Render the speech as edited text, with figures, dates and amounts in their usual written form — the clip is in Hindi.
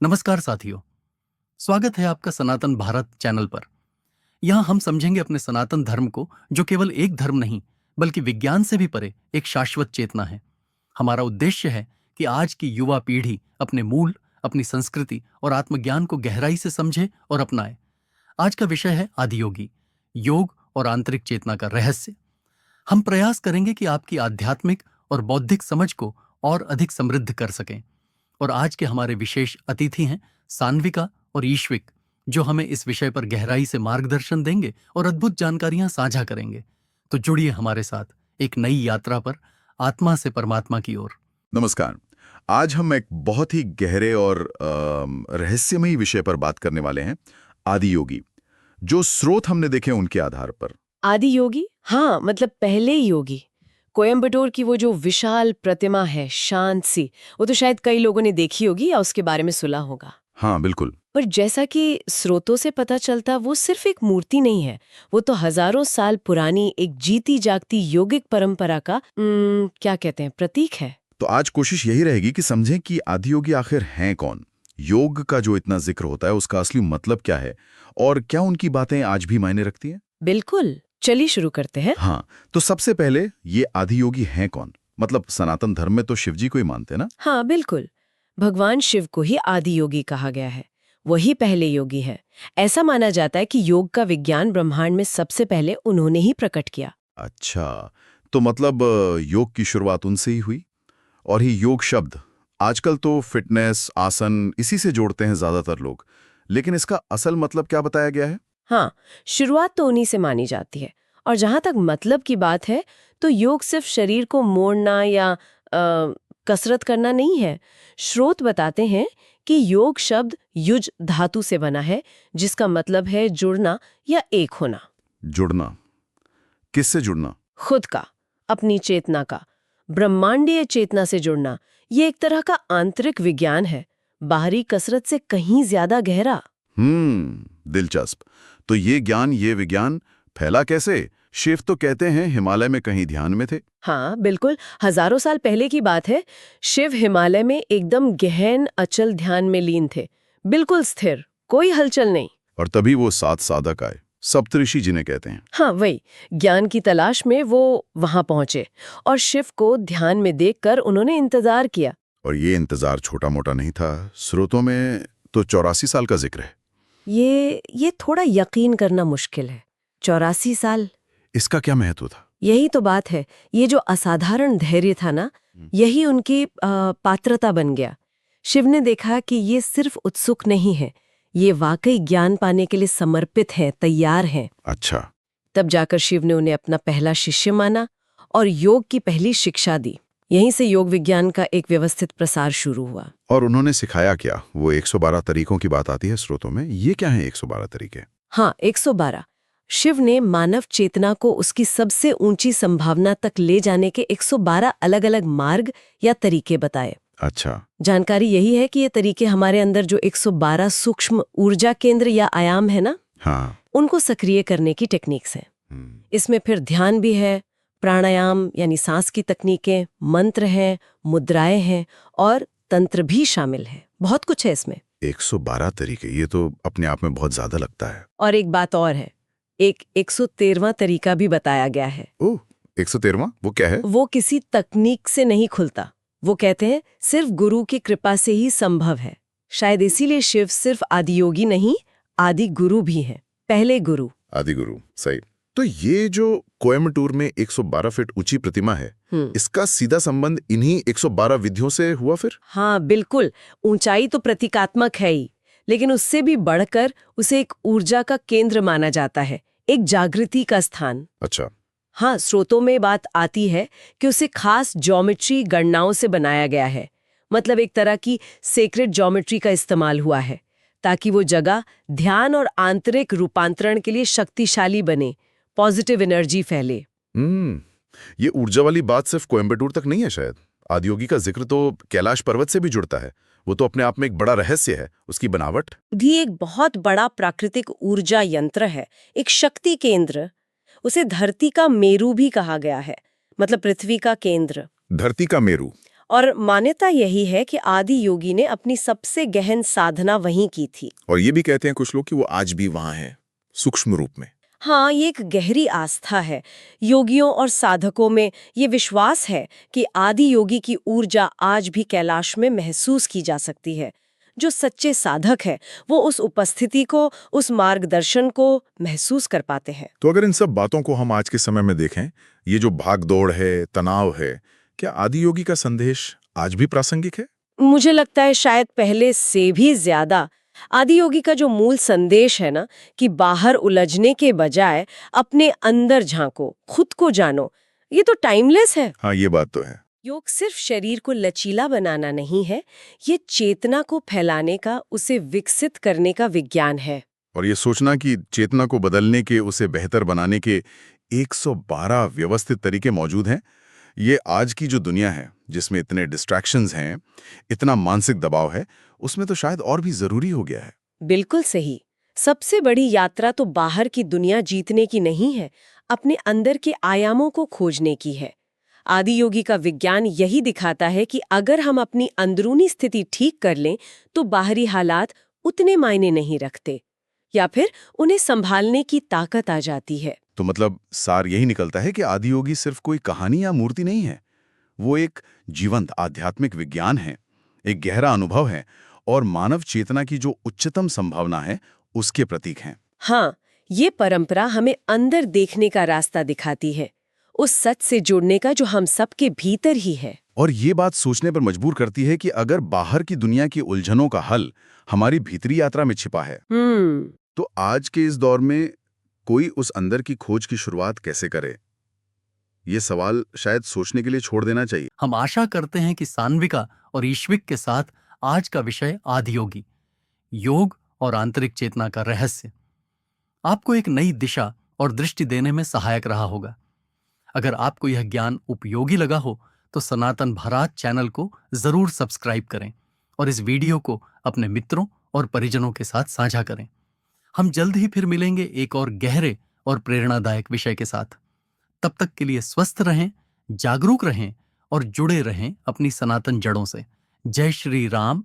नमस्कार साथियों, स्वागत है आपका सनातन भारत चैनल पर। यहाँ हम समझेंगे अपने सनातन धर्म को, जो केवल एक धर्म नहीं बल्कि विज्ञान से भी परे एक शाश्वत चेतना है। हमारा उद्देश्य है कि आज की युवा पीढ़ी अपने मूल, अपनी संस्कृति और आत्मज्ञान को गहराई से समझे और अपनाए। आज का विषय है आदियोगी, योग और आंतरिक चेतना का रहस्य। हम प्रयास करेंगे कि आपकी आध्यात्मिक और बौद्धिक समझ को और अधिक समृद्ध कर सकें। और आज के हमारे विशेष अतिथि हैं सान्विका और ईश्विक, जो हमें इस विषय पर गहराई से मार्गदर्शन देंगे और अद्भुत जानकारियां साझा करेंगे। तो जुड़िए हमारे साथ एक नई यात्रा पर, आत्मा से परमात्मा की ओर। नमस्कार। आज हम एक बहुत ही गहरे और रहस्यमयी विषय पर बात करने वाले हैं, आदि योगी। जो स्रोत हमने देखे उनके आधार पर। आदि योगी? हाँ, मतलब पहले योगी। कोयम्बटूर की वो जो विशाल प्रतिमा है, शांत सी, वो तो शायद कई लोगों ने देखी होगी या उसके बारे में सुना होगा। हाँ, बिल्कुल। पर जैसा कि स्रोतों से पता चलता, वो सिर्फ एक मूर्ति नहीं है, वो तो हजारों साल पुरानी एक जीती जागती योगिक परंपरा का क्या कहते हैं, प्रतीक है। तो आज कोशिश यही रहेगी कि समझें कि आदि योगी आखिर हैं कौन, योग का जो इतना जिक्र होता है उसका असली मतलब क्या है, और क्या उनकी बातें आज भी मायने रखती हैं। बिल्कुल, चलिए शुरू करते हैं। हाँ, तो सबसे पहले ये आदि योगी हैं कौन? मतलब सनातन धर्म में तो शिव जी को ही मानते हैं ना। हाँ बिल्कुल, भगवान शिव को ही आदि योगी कहा गया है। वही पहले योगी है। ऐसा माना जाता है कि योग का विज्ञान ब्रह्मांड में सबसे पहले उन्होंने ही प्रकट किया। अच्छा, तो मतलब योग की शुरुआत उनसे ही हुई। और ही योग शब्द आजकल तो फिटनेस, आसन इसी से जोड़ते हैं ज्यादातर लोग, लेकिन इसका असल मतलब क्या बताया गया है? हाँ, शुरुआत तो उन्हीं से मानी जाती है। और जहां तक मतलब की बात है, तो योग सिर्फ शरीर को मोड़ना या कसरत करना नहीं है। स्रोत बताते हैं कि योग शब्द युज धातु से बना है, जिसका मतलब है जुड़ना या एक होना। जुड़ना? किससे जुड़ना? खुद का, अपनी चेतना का, ब्रह्मांडीय चेतना से जुड़ना। ये एक तरह का आंतरिक विज्ञान है, बाहरी कसरत से कहीं ज्यादा गहरा। दिलचस्प। तो ये ज्ञान, ये विज्ञान फैला कैसे? शिव तो कहते हैं हिमालय में कहीं ध्यान में थे। हाँ बिल्कुल, हजारों साल पहले की बात है। शिव हिमालय में एकदम गहन अचल ध्यान में लीन थे, बिल्कुल स्थिर, कोई हलचल नहीं। और तभी वो 7 साधक आए, सप्तऋषि जिन्हें कहते हैं। हाँ वही, ज्ञान की तलाश में वो वहां पहुंचे और शिव को ध्यान में देखकर उन्होंने इंतजार किया। और ये इंतजार छोटा मोटा नहीं था। स्रोतों में तो 84 साल का जिक्र है। ये थोड़ा यकीन करना मुश्किल है। 84 साल, इसका क्या महत्व था? यही तो बात है। ये जो असाधारण धैर्य था ना, यही उनकी पात्रता बन गया। शिव ने देखा कि ये सिर्फ उत्सुक नहीं है, ये वाकई ज्ञान पाने के लिए समर्पित है, तैयार हैं। अच्छा। तब जाकर शिव ने उन्हें अपना पहला शिष्य माना और योग की पहली शिक्षा दी। यहीं से योग विज्ञान का एक व्यवस्थित प्रसार शुरू हुआ। और उन्होंने सिखाया क्या? वो 112 तरीकों की बात आती है स्रोतों में, ये क्या है 112 तरीके? हाँ, 112। शिव ने मानव चेतना को उसकी सबसे ऊंची संभावना तक ले जाने के 112 अलग-अलग मार्ग या तरीके बताए। अच्छा। जानकारी यही है कि ये तरीके हमारे अंदर जो 112 सूक्ष्म ऊर्जा केंद्र या आयाम है ना, हाँ। उनको सक्रिय करने की टेक्निक्स हैं। इसमें फिर ध्यान भी है, प्राणायाम यानी सांस की तकनीकें, मंत्र हैं, मुद्राएं हैं और तंत्र भी शामिल है। बहुत कुछ है इसमें। 112 तरीके, ये तो अपने आप में बहुत ज्यादा लगता है। और एक बात और है, एक 113वां तरीका भी बताया गया है। ओह, 113वां? वो क्या है? वो किसी तकनीक से नहीं खुलता। वो कहते हैं सिर्फ गुरु की कृपा से ही संभव है। शायद इसीलिए शिव सिर्फ आदि योगी नहीं, आदि गुरु भी हैं, पहले गुरु। आदि गुरु, सही। तो ये जो कोयम्बटूर में 112 फीट ऊंची प्रतिमा है, इसका सीधा संबंध इन्हीं 112 विधियों से हुआ फिर? हाँ बिल्कुल, ऊंचाई तो प्रतीकात्मक है ही, लेकिन उससे भी बढ़कर उसे एक ऊर्जा का केंद्र माना जाता है, एक जागृति का स्थान। अच्छा। हाँ, स्रोतों में बात आती है कि उसे खास ज्योमेट्री गणनाओं से बनाया गया है। मतलब एक तरह की सेक्रेड ज्योमेट्री का इस्तेमाल हुआ है, ताकि वो जगह ध्यान और आंतरिक रूपांतरण के लिए शक्तिशाली बने, पॉजिटिव एनर्जी फैले। ये ऊर्जा वाली बात सिर्फ कोयम्बटूर तक नहीं है शायद। आदियोगी का जिक्र तो कैलाश पर्वत से भी जुड़ता है। वो तो अपने आप में एक बड़ा रहस्य है, उसकी बनावट भी एक बहुत बड़ा प्राकृतिक ऊर्जा यंत्र है, एक शक्ति केंद्र। उसे धरती का मेरू भी कहा गया है, मतलब पृथ्वी का केंद्र। धरती का मेरू। और मान्यता यही है कि आदि योगी ने अपनी सबसे गहन साधना वहीं की थी। और ये भी कहते हैं कुछ लोग कि वो आज भी वहां है, सूक्ष्म रूप में। हाँ, ये एक गहरी आस्था है। योगियों और साधकों में ये विश्वास है कि आदि योगी की ऊर्जा आज भी कैलाश में महसूस की जा सकती है। जो सच्चे साधक है वो उस उपस्थिति को, उस मार्गदर्शन को महसूस कर पाते हैं। तो अगर इन सब बातों को हम आज के समय में देखें, ये जो भाग दौड़ है, तनाव है, क्या आदि योगी का संदेश आज भी प्रासंगिक है? मुझे लगता है शायद पहले से भी ज्यादा। आदि योगी का जो मूल संदेश है ना, कि बाहर उलझने के बजाय अपने अंदर झांको, खुद को जानो, ये तो टाइमलेस है। हाँ, ये बात तो है। योग सिर्फ शरीर को लचीला बनाना नहीं है, ये चेतना को फैलाने का, उसे विकसित करने का विज्ञान है। और ये सोचना कि चेतना को बदलने के, उसे बेहतर बनाने के 112 व्यवस्थित तरीके मौजूद हैं, ये आज की जो दुनिया है, जिसमें इतने डिस्ट्रैक्शंस हैं, इतना मानसिक दबाव है, उसमें तो शायद और भी जरूरी हो गया है। बिल्कुल सही। सबसे बड़ी यात्रा तो बाहर की दुनिया जीतने की नहीं है, अपने अंदर के आयामों को खोजने की है। आदि योगी का विज्ञान यही दिखाता है कि अगर हम अपनी अंदरूनी स्थिति ठीक कर लें तो बाहरी हालात उतने मायने नहीं रखते, या फिर उन्हें संभालने की ताकत आ जाती है। तो मतलब सार यही निकलता है कि आदि योगी सिर्फ कोई कहानी या मूर्ति नहीं है, वो एक जीवंत आध्यात्मिक विज्ञान है, एक गहरा अनुभव है और मानव चेतना की जो उच्चतम संभावना है उसके प्रतीक हैं। हाँ, ये परंपरा हमें अंदर देखने का रास्ता दिखाती है, उस सच से जुड़ने का जो हम सबके भीतर ही है। और ये बात सोचने पर मजबूर करती है कि अगर बाहर की दुनिया की उलझनों का हल हमारी भीतरी यात्रा में छिपा है, तो आज के इस दौर में कोई उस अंदर की खोज की शुरुआत कैसे करे? ये सवाल शायद सोचने के लिए छोड़ देना चाहिए। हम आशा करते हैं कि सान्विका और ईश्विक के साथ आज का विषय आदि योगी, योग और आंतरिक चेतना का रहस्य आपको एक नई दिशा और दृष्टि देने में सहायक रहा होगा। अगर आपको यह ज्ञान उपयोगी लगा हो तो सनातन भारत चैनल को जरूर सब्सक्राइब करें और इस वीडियो को अपने मित्रों और परिजनों के साथ साझा करें। हम जल्द ही फिर मिलेंगे एक और गहरे और प्रेरणादायक विषय के साथ। तब तक के लिए स्वस्थ रहें, जागरूक रहें और जुड़े रहें अपनी सनातन जड़ों से। जय श्री राम,